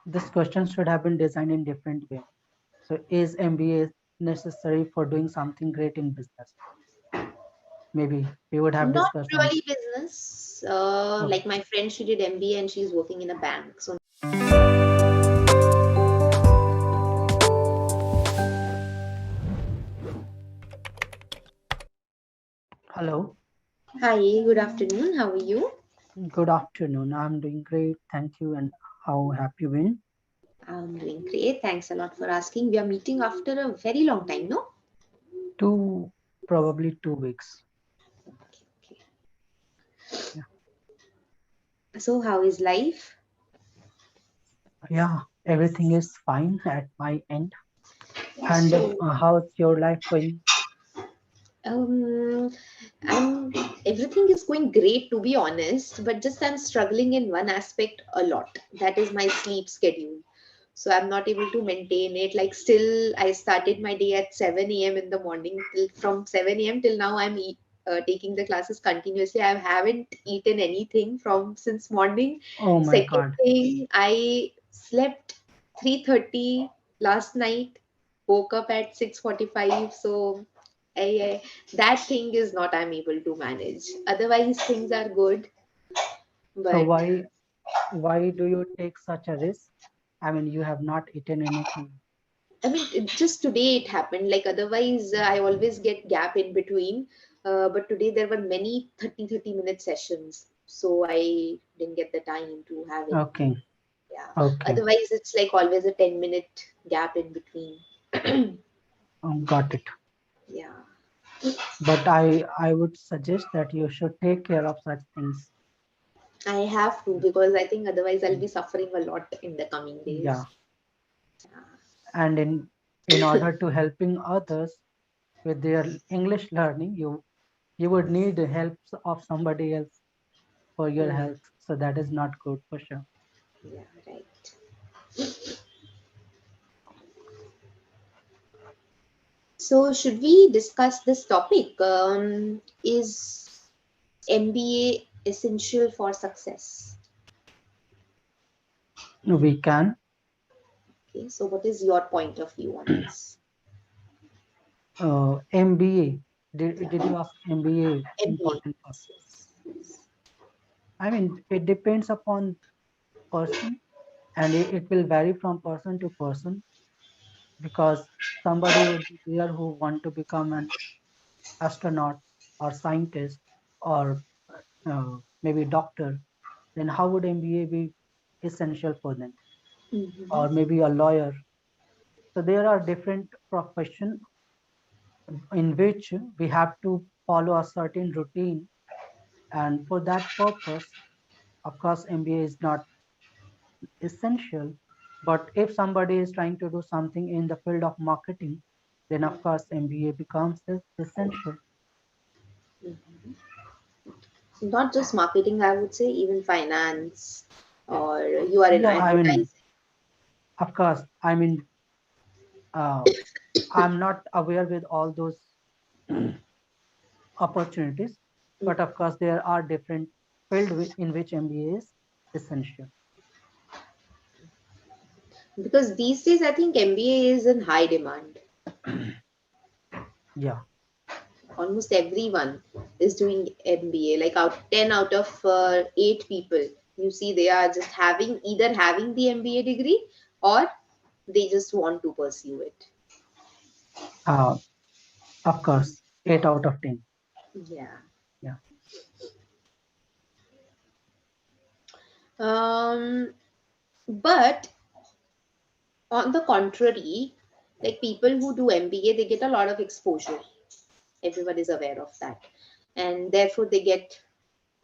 This question should have been designed in different way. So is MBA necessary for doing something great in business? Maybe we would have Not discussed on. really business. Oh, Like my friend, she did MBA and she's working in a bank. So, hello. hi, good afternoon. How are you? Good afternoon. I'm doing great. Thank you. And how have you been? I'm doing great. Thanks a lot for asking. We are meeting after a very long time, no? Two, probably 2 weeks. Okay. Yeah. So, how is life? Yeah. Everything is fine at my end. And So, how's your life going? um, I'm everything is going great to be honest, but just I'm struggling in one aspect a lot. That is my sleep schedule. So I'm not able to maintain it. Like still, I started my day at 7 a.m. in the morning. Till from 7 a.m. till now, taking the classes continuously. I haven't eaten anything from since morning. Oh my Second God. thing, I slept 3:30 last night. Woke up at 6:45. So that thing is not I'm able to manage. Otherwise, things are good. So But why do you take such a risk? I mean, you have not eaten anything. I mean, just today it happened. Like otherwise, I always get gap in between. But today there were many 30-minute sessions, so I didn't get the time to have Okay. anything. Yeah. Okay. Otherwise, it's like always a 10-minute gap in between. Got it. Yeah. But I would suggest that you should take care of such things. I have to because I think otherwise I'll be suffering a lot in the coming Yeah. days. And in order to helping others with their English learning, you would need the help of somebody else for your Hmm. health. So that is not good for sure. Yeah, right. So, should we discuss this topic? Is MBA essential for success? We can. Okay, so what is your point of view on this? MBA. Did Yeah, you ask MBA MBA. important for? Yes, yes, yes. I mean, it depends upon person, and it will vary from person to person, because somebody would be there who want to become an astronaut or scientist or maybe doctor. Then how would MBA be essential for them? Mm-hmm. Or maybe a lawyer. So there are different profession in which we have to follow a certain routine, and for that purpose, of course, MBA is not essential. But if somebody is trying to do something in the field of marketing, then of course MBA becomes essential. Not just marketing, I would say even finance or you are in Yeah, I mean, advertising. of course, I mean, uh, I'm not aware with all those opportunities, but of course there are different field in which MBA is essential. Because these days I think MBA is in high demand. Yeah. Almost everyone is doing MBA. Like out 10 out of 8 people, you see they are just having either having the MBA degree or they just want to pursue it. uh, of course, 8 out of 10. Yeah. Yeah. Um, but on the contrary, like people who do MBA, they get a lot of exposure. Everyone is aware of that. And therefore, they get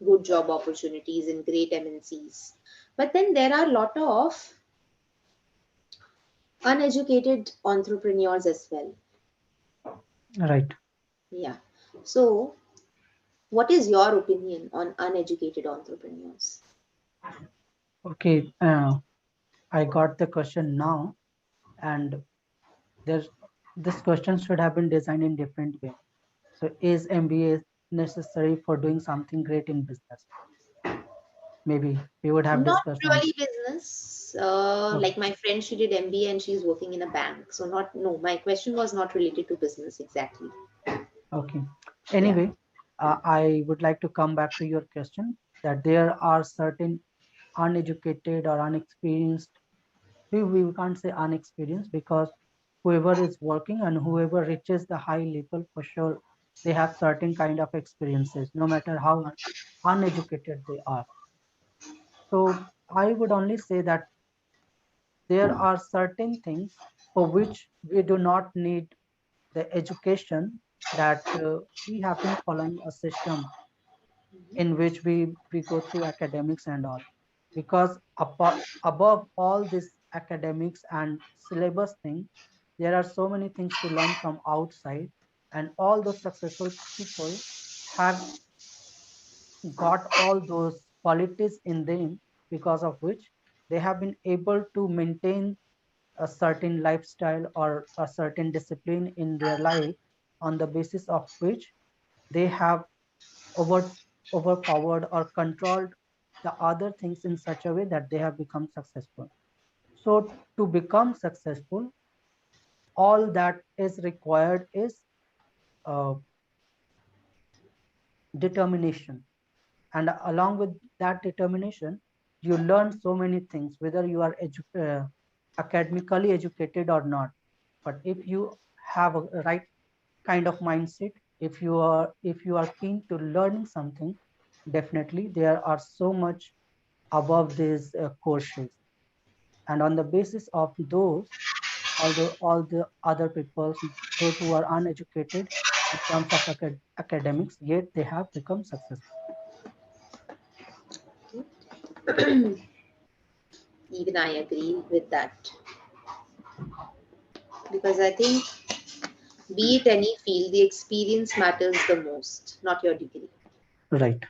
good job opportunities in great MNCs. But then there are a lot of uneducated entrepreneurs as well. Right. Yeah. So, what is your opinion on uneducated entrepreneurs? Okay, I got the question now, and there's this question should have been designed in different way. So is MBA necessary for doing something great in business? Maybe we would have Not discussed on. really business. Oh, Like my friend, she did MBA and she's working in a bank. So not, no, my question was not related to business exactly. okay. Yeah. Anyway, I would like to come back to your question that there are certain uneducated or unexperienced. We can't say unexperienced because whoever is working and whoever reaches the high level for sure they have certain kind of experiences no matter how uneducated they are. So I would only say that there are certain things for which we do not need the education, that we have been following a system in which we go through academics and all, because above all this academics and syllabus thing, there are so many things to learn from outside, and all those successful people have got all those qualities in them, because of which they have been able to maintain a certain lifestyle or a certain discipline in their life, on the basis of which they have over overpowered or controlled the other things in such a way that they have become successful. So to become successful, all that is required is uh, determination, and along with that determination you learn so many things, whether you are academically educated or not. But if you have a right kind of mindset, if you are keen to learning something, definitely there are so much above these courses, and on the basis of those, although all the other people, those who are uneducated in terms of academics, yet they have become successful. Even I agree with that because I think, be it any field, the experience matters the most, not your degree. Right.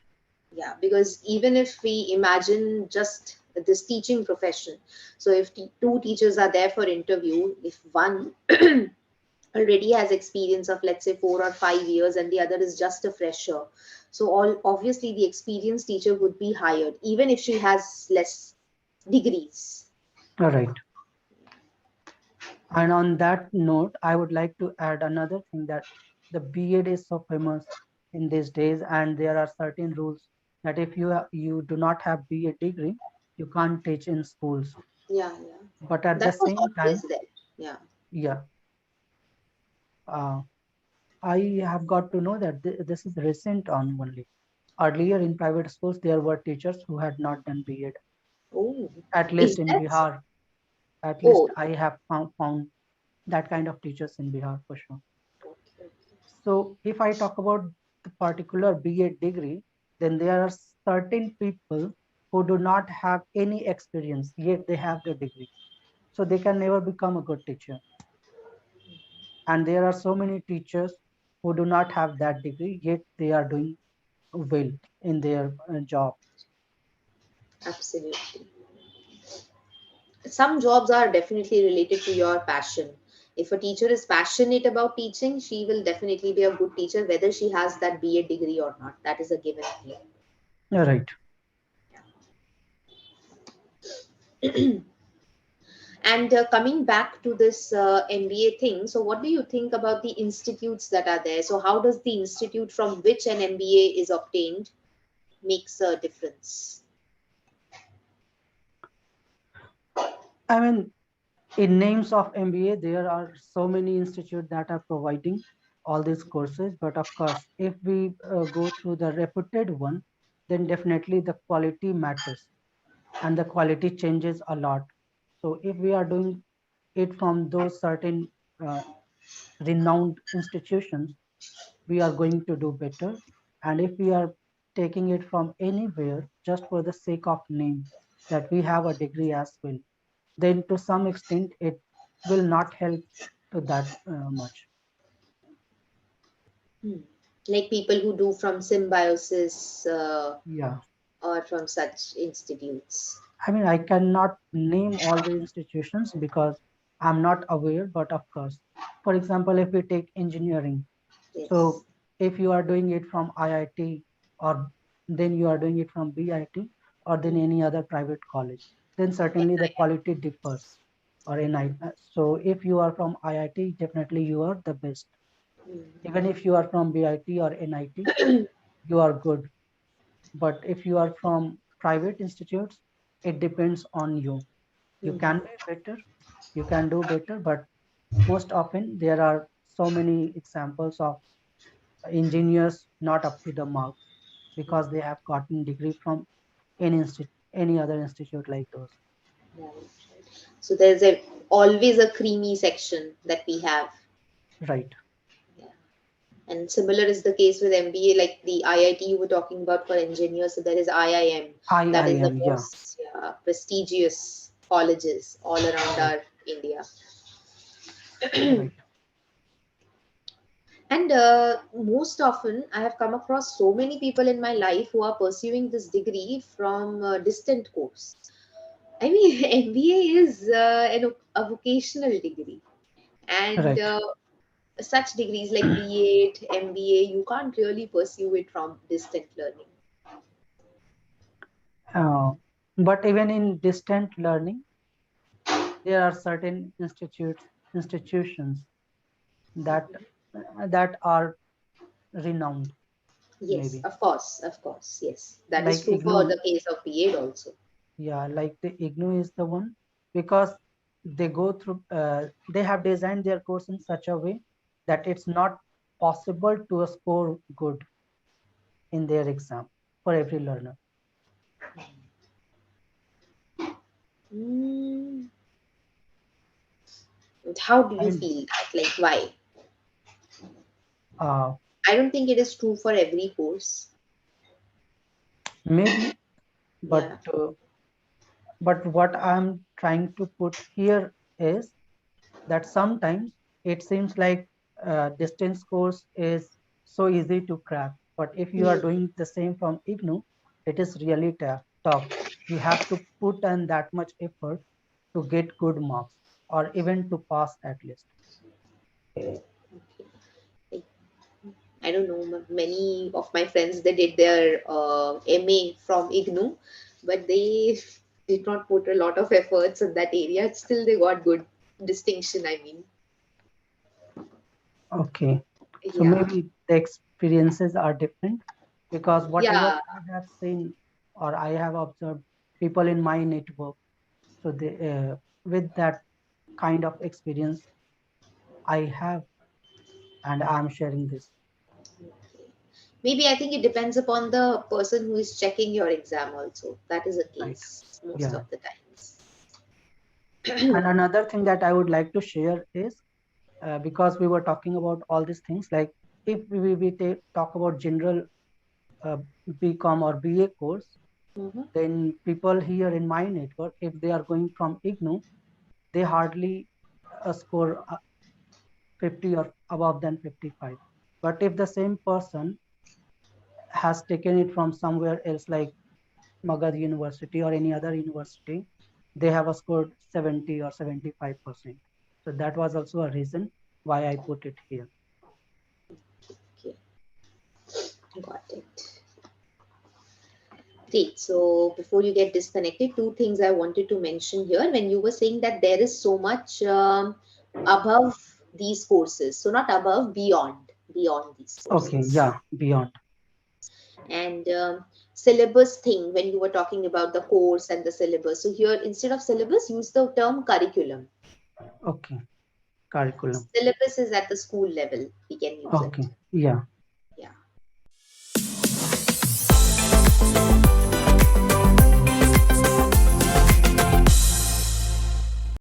Yeah, because even if we imagine just this teaching profession, so if two teachers are there for interview, if one already has experience of let's say 4 or 5 years and the other is just a fresher, so all obviously the experienced teacher would be hired even if she has less degrees. All right. And on that note, I would like to add another thing, that the B.Ed is so famous in these days, and there are certain rules that if you do not have B.Ed degree, you can't teach in schools. Yeah, yeah, But at the that was same always time, there. Yeah. yeah, uh, I have got to know that this is recent on only. Earlier in private schools, there were teachers who had not done B.Ed. Oh, At least is in that so? Bihar, at least Oh, I have found that kind of teachers in Bihar for sure. okay. So if I talk about the particular B.Ed degree, then there are certain people who do not have any experience, yet they have the degree. So they can never become a good teacher. And there are so many teachers who do not have that degree, yet they are doing well in their job. Absolutely. Some jobs are definitely related to your passion. If a teacher is passionate about teaching, she will definitely be a good teacher, whether she has that BA degree or not. That is a given Right. thing. And coming back to this MBA thing, so what do you think about the institutes that are there? So, how does the institute from which an MBA is obtained makes a difference? I mean, in names of MBA, there are so many institutes that are providing all these courses. But of course, if we go through the reputed one, then definitely the quality matters, and the quality changes a lot. So if we are doing it from those certain uh, renowned institutions, we are going to do better. And if we are taking it from anywhere just for the sake of name, that we have a degree as well, then to some extent it will not help to that much. Hmm. Like people who do from Symbiosis Yeah, or from such institutes. I mean, I cannot name all the institutions because I'm not aware, but of course, for example, if we take engineering, Yes. so if you are doing it from IIT, or then you are doing it from BIT, or than any other private college, then certainly the quality differs. Or so if you are from IIT, definitely you are the best. Mm. Even if you are from BIT or NIT, you are good. But if you are from private institutes, it depends on you. You can Mhm. be better, you can do better, but most often there are so many examples of engineers not up to the mark because they have gotten degree from any other institute like those. Right, right. So there's a always a creamy section that we have. Right. Yeah. And similar is the case with MBA, like the IIT you were talking about for engineers. So there is IIM, that is the IIM, yeah. most prestigious colleges all around Right. our India. Right. And most often, I have come across so many people in my life who are pursuing this degree from a distant course. I mean, MBA is a vocational degree, and Right. such degrees like B8, MBA, you can't really pursue it from distant learning. uh, but even in distant learning, there are certain institutions that are renowned, Yes, maybe of course, yes. That is like true for IGNOU. the case of B8 also. Yeah, like the IGNOU is the one because they have designed their course in such a way that it's not possible to score good in their exam for every learner. Mm, and how do you And feel that? Like, why? uh, I don't think it is true for every course. maybe, but Yeah. what I'm trying to put here is that sometimes it seems like distance course is so easy to crack, but if you are Hmm. doing the same from IGNOU, it is really tough. You have to put in that much effort to get good marks or even to pass at least. Like, I don't know, many of my friends they did their MA from IGNOU, but they did not put a lot of efforts in that area. Still, they got good distinction. I mean, Okay, so yeah, maybe the experiences are different because whatever yeah. I have seen or I have observed people in my network, so they with that kind of experience I have, and I'm sharing this. Maybe I think it depends upon the person who is checking your exam. Also, that is the Right. case most Yeah. of the times. And another thing that I would like to share is because we were talking about all these things, like if talk about general uh, BCom or BA course, Mhm. then people here in my network, if they are going from IGNOU, they hardly score 50 or above than 55. But if the same person has taken it from somewhere else, like Magad University or any other university, they have a scored 70 or 75%. So that was also a reason why I put it here. Okay, got it. Great. So before you get disconnected, two things I wanted to mention here. When you were saying that there is so much above these courses, so not above, beyond these Okay, courses, yeah, beyond. and syllabus thing. When you were talking about the course and the syllabus, so here instead of syllabus, use the term curriculum. Okay, curriculum. Syllabus is at the school level. We can use Okay, it. yeah,